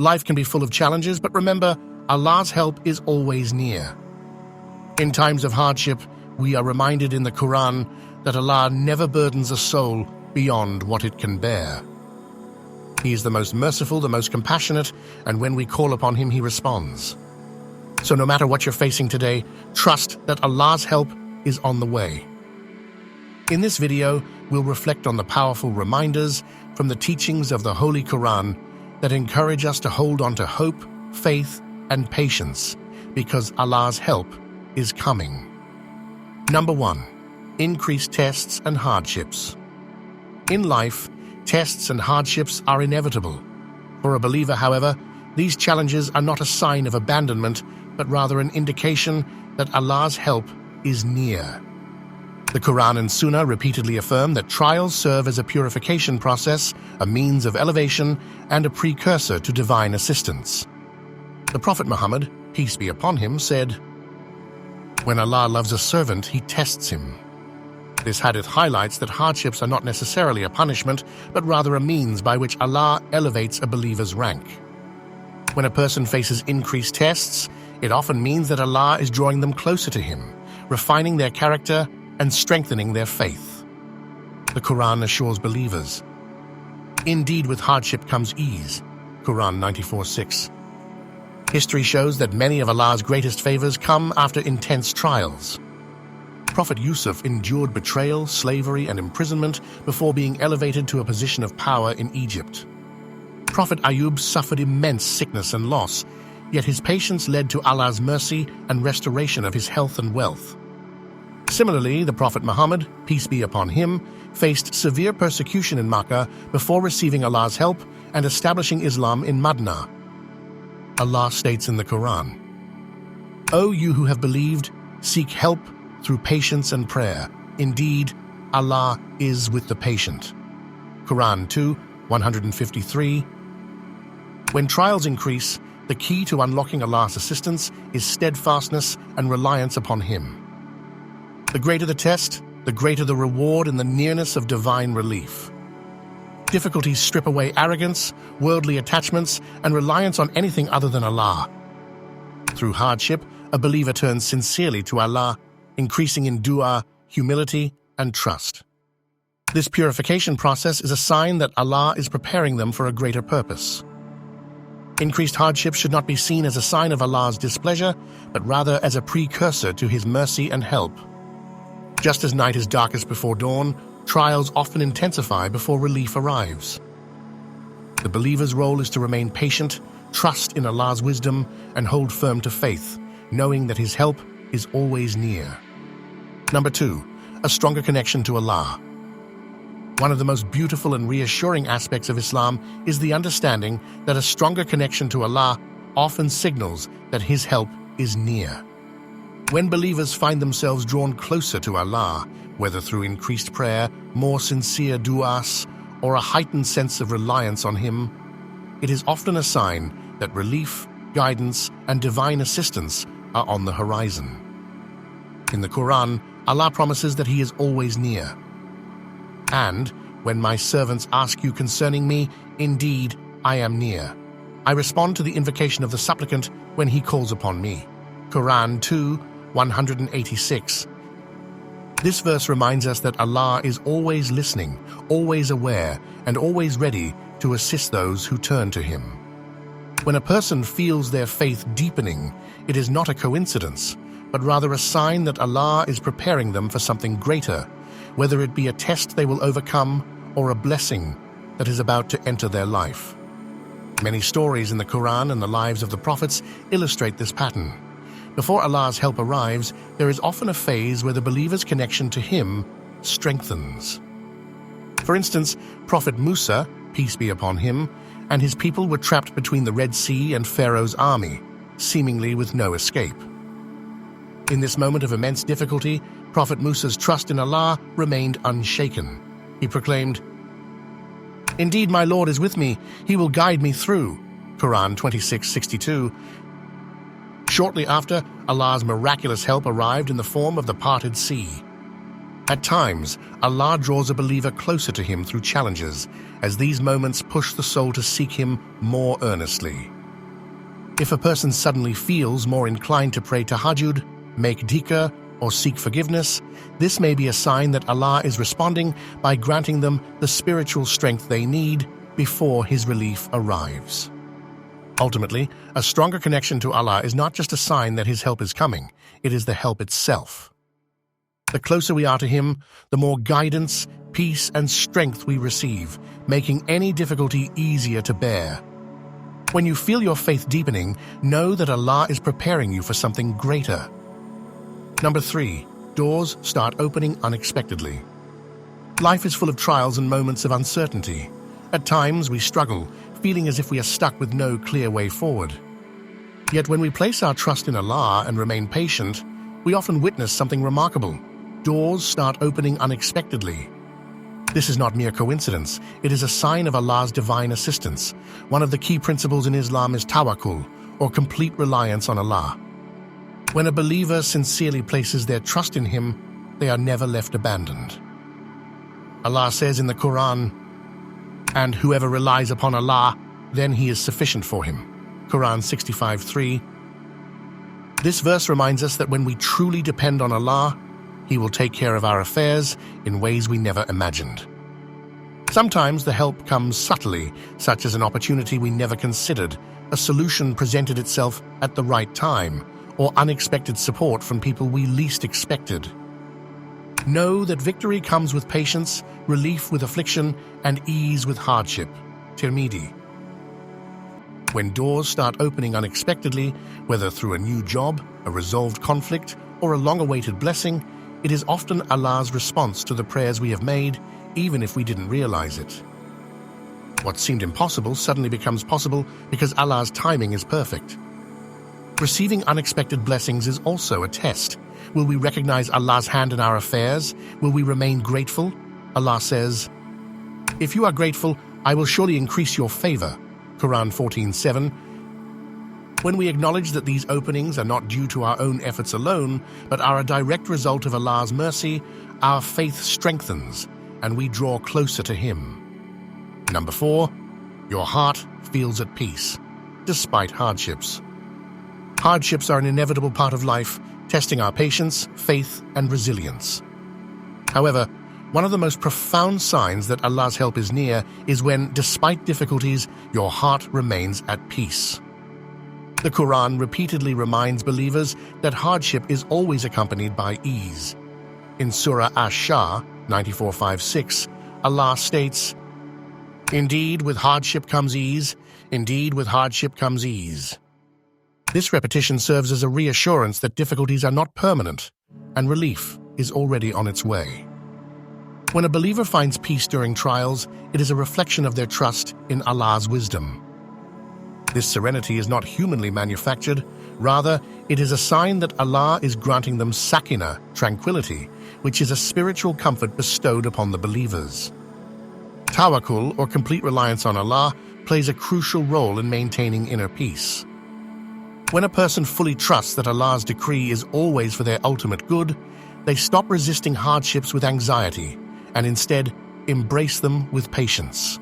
Life can be full of challenges, but remember, Allah's help is always near. In times of hardship, we are reminded in the Quran that Allah never burdens a soul beyond what it can bear. He is the most merciful, the most compassionate, and when we call upon Him, He responds. So no matter what you're facing today, trust that Allah's help is on the way. In this video, we'll reflect on the powerful reminders from the teachings of the Holy Quran that encourage us to hold on to hope, faith, and patience, because Allah's help is coming. Number 1. Increased tests and hardships. In life, tests and hardships are inevitable. For a believer, however, these challenges are not a sign of abandonment, but rather an indication that Allah's help is near. The Quran and Sunnah repeatedly affirm that trials serve as a purification process, a means of elevation, and a precursor to divine assistance. The Prophet Muhammad, peace be upon him, said, "When Allah loves a servant, He tests him." This hadith highlights that hardships are not necessarily a punishment, but rather a means by which Allah elevates a believer's rank. When a person faces increased tests, it often means that Allah is drawing them closer to Him, refining their character and strengthening their faith. The Quran assures believers, "Indeed, with hardship comes ease." Quran 94:6. History shows that many of Allah's greatest favors come after intense trials. Prophet Yusuf endured betrayal, slavery, and imprisonment before being elevated to a position of power in Egypt. Prophet Ayub suffered immense sickness and loss, yet his patience led to Allah's mercy and restoration of his health and wealth. Similarly, the Prophet Muhammad, peace be upon him, faced severe persecution in Makkah before receiving Allah's help and establishing Islam in Madinah. Allah states in the Quran, "O you who have believed, seek help through patience and prayer. Indeed, Allah is with the patient." Quran 2:153. When trials increase, the key to unlocking Allah's assistance is steadfastness and reliance upon Him. The greater the test, the greater the reward in the nearness of divine relief. Difficulties strip away arrogance, worldly attachments, and reliance on anything other than Allah. Through hardship, a believer turns sincerely to Allah, increasing in dua, humility, and trust. This purification process is a sign that Allah is preparing them for a greater purpose. Increased hardship should not be seen as a sign of Allah's displeasure, but rather as a precursor to His mercy and help. Just as night is darkest before dawn, trials often intensify before relief arrives. The believer's role is to remain patient, trust in Allah's wisdom, and hold firm to faith, knowing that His help is always near. Number 2, a stronger connection to Allah. One of the most beautiful and reassuring aspects of Islam is the understanding that a stronger connection to Allah often signals that His help is near. When believers find themselves drawn closer to Allah, whether through increased prayer, more sincere du'as, or a heightened sense of reliance on Him, it is often a sign that relief, guidance, and divine assistance are on the horizon. In the Quran, Allah promises that He is always near. And, "When my servants ask you concerning me, indeed, I am near. I respond to the invocation of the supplicant when he calls upon me." Quran 2:186. This verse reminds us that Allah is always listening, always aware, and always ready to assist those who turn to Him. When a person feels their faith deepening, it is not a coincidence, but rather a sign that Allah is preparing them for something greater, whether it be a test they will overcome or a blessing that is about to enter their life. Many stories in the Quran and the lives of the prophets illustrate this pattern. Before Allah's help arrives, there is often a phase where the believer's connection to Him strengthens. For instance, Prophet Musa, peace be upon him, and his people were trapped between the Red Sea and Pharaoh's army, seemingly with no escape. In this moment of immense difficulty, Prophet Musa's trust in Allah remained unshaken. He proclaimed, "Indeed, my Lord is with me. He will guide me through." Quran 26:62. Shortly after, Allah's miraculous help arrived in the form of the parted sea. At times, Allah draws a believer closer to Him through challenges, as these moments push the soul to seek Him more earnestly. If a person suddenly feels more inclined to pray tahajjud, make dhikr, or seek forgiveness, this may be a sign that Allah is responding by granting them the spiritual strength they need before His relief arrives. Ultimately, a stronger connection to Allah is not just a sign that His help is coming, it is the help itself. The closer we are to Him, the more guidance, peace, and strength we receive, making any difficulty easier to bear. When you feel your faith deepening, know that Allah is preparing you for something greater. Number 3, doors start opening unexpectedly. Life is full of trials and moments of uncertainty. At times, we struggle, feeling as if we are stuck with no clear way forward. Yet when we place our trust in Allah and remain patient, we often witness something remarkable. Doors start opening unexpectedly. This is not mere coincidence. It is a sign of Allah's divine assistance. One of the key principles in Islam is tawakkul, or complete reliance on Allah. When a believer sincerely places their trust in Him, they are never left abandoned. Allah says in the Quran, "And whoever relies upon Allah, then He is sufficient for him." Quran 65:3. This verse reminds us that when we truly depend on Allah, He will take care of our affairs in ways we never imagined. Sometimes the help comes subtly, such as an opportunity we never considered, a solution presented itself at the right time, or unexpected support from people we least expected. Know that victory comes with patience, relief with affliction, and ease with hardship. Tirmidhi. When doors start opening unexpectedly, whether through a new job, a resolved conflict, or a long-awaited blessing, it is often Allah's response to the prayers we have made, even if we didn't realize it. What seemed impossible suddenly becomes possible because Allah's timing is perfect. Receiving unexpected blessings is also a test. Will we recognize Allah's hand in our affairs? Will we remain grateful? Allah says, "If you are grateful, I will surely increase your favor." Quran 14:7. When we acknowledge that these openings are not due to our own efforts alone, but are a direct result of Allah's mercy, our faith strengthens and we draw closer to Him. Number 4, your heart feels at peace, despite hardships. Hardships are an inevitable part of life, testing our patience, faith, and resilience. However, one of the most profound signs that Allah's help is near is when, despite difficulties, your heart remains at peace. The Quran repeatedly reminds believers that hardship is always accompanied by ease. In Surah Ash-Shah 94:5-6, Allah states, "Indeed, with hardship comes ease. Indeed, with hardship comes ease." This repetition serves as a reassurance that difficulties are not permanent, and relief is already on its way. When a believer finds peace during trials, it is a reflection of their trust in Allah's wisdom. This serenity is not humanly manufactured, rather, it is a sign that Allah is granting them sakina, tranquility, which is a spiritual comfort bestowed upon the believers. Tawakkul, or complete reliance on Allah, plays a crucial role in maintaining inner peace. When a person fully trusts that Allah's decree is always for their ultimate good, they stop resisting hardships with anxiety and instead embrace them with patience.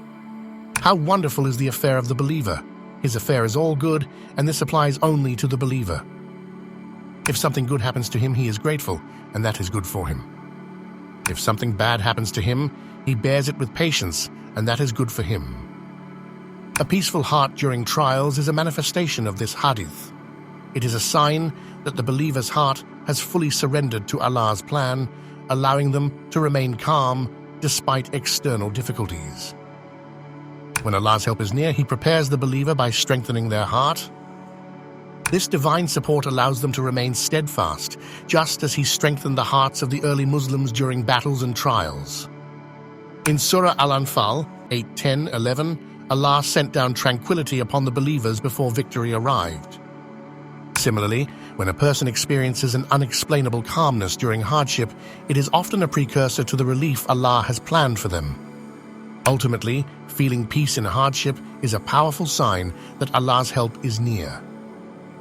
How wonderful is the affair of the believer! His affair is all good, and this applies only to the believer. If something good happens to him, he is grateful, and that is good for him. If something bad happens to him, he bears it with patience, and that is good for him. A peaceful heart during trials is a manifestation of this hadith. It is a sign that the believer's heart has fully surrendered to Allah's plan, allowing them to remain calm despite external difficulties. When Allah's help is near, He prepares the believer by strengthening their heart. This divine support allows them to remain steadfast, just as He strengthened the hearts of the early Muslims during battles and trials. In Surah Al-Anfal 8:10-11, Allah sent down tranquility upon the believers before victory arrived. Similarly, when a person experiences an unexplainable calmness during hardship, it is often a precursor to the relief Allah has planned for them. Ultimately, feeling peace in hardship is a powerful sign that Allah's help is near.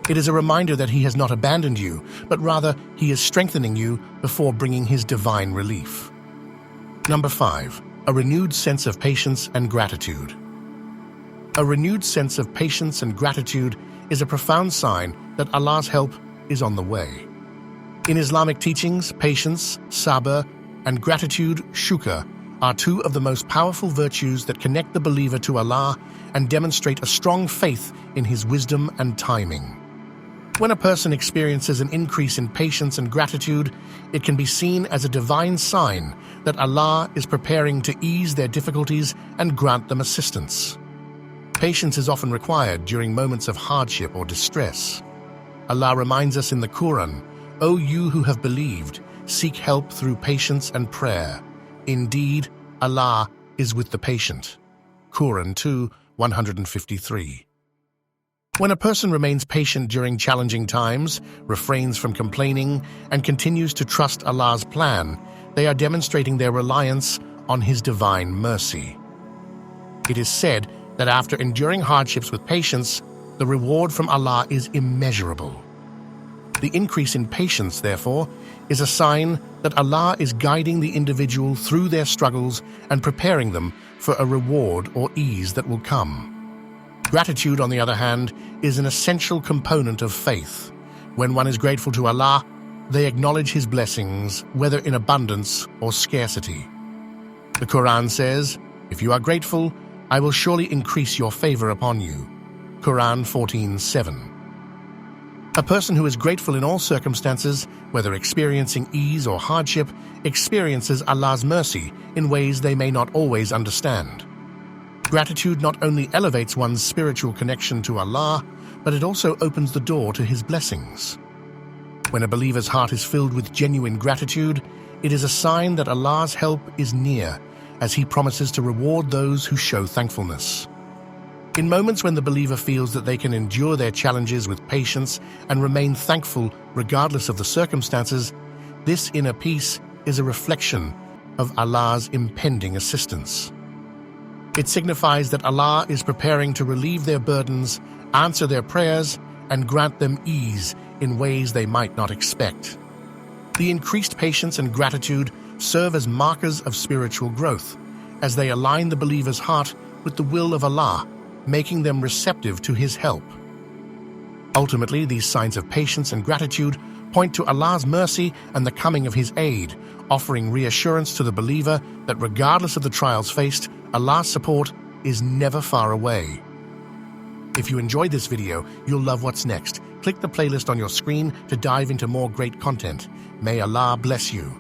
It is a reminder that He has not abandoned you, but rather He is strengthening you before bringing His divine relief. Number 5. A renewed sense of patience and gratitude. A renewed sense of patience and gratitude is a profound sign that Allah's help is on the way. In Islamic teachings, patience, sabr, and gratitude, shukr, are two of the most powerful virtues that connect the believer to Allah and demonstrate a strong faith in His wisdom and timing. When a person experiences an increase in patience and gratitude, it can be seen as a divine sign that Allah is preparing to ease their difficulties and grant them assistance. Patience is often required during moments of hardship or distress. Allah reminds us in the Quran, "O you who have believed, seek help through patience and prayer. Indeed, Allah is with the patient." Quran 2:153. When a person remains patient during challenging times, refrains from complaining, and continues to trust Allah's plan, they are demonstrating their reliance on His divine mercy. It is said that after enduring hardships with patience, the reward from Allah is immeasurable. The increase in patience, therefore, is a sign that Allah is guiding the individual through their struggles and preparing them for a reward or ease that will come. Gratitude, on the other hand, is an essential component of faith. When one is grateful to Allah, they acknowledge His blessings, whether in abundance or scarcity. The Quran says, "If you are grateful, I will surely increase your favor upon you." Quran 14:7. A person who is grateful in all circumstances, whether experiencing ease or hardship, experiences Allah's mercy in ways they may not always understand. Gratitude not only elevates one's spiritual connection to Allah, but it also opens the door to His blessings. When a believer's heart is filled with genuine gratitude, it is a sign that Allah's help is near, as He promises to reward those who show thankfulness. In moments when the believer feels that they can endure their challenges with patience and remain thankful regardless of the circumstances, this inner peace is a reflection of Allah's impending assistance. It signifies that Allah is preparing to relieve their burdens, answer their prayers, and grant them ease in ways they might not expect. The increased patience and gratitude serve as markers of spiritual growth, as they align the believer's heart with the will of Allah, making them receptive to His help. Ultimately, these signs of patience and gratitude point to Allah's mercy and the coming of His aid, offering reassurance to the believer that regardless of the trials faced, Allah's support is never far away. If you enjoyed this video, you'll love what's next. Click the playlist on your screen to dive into more great content. May Allah bless you.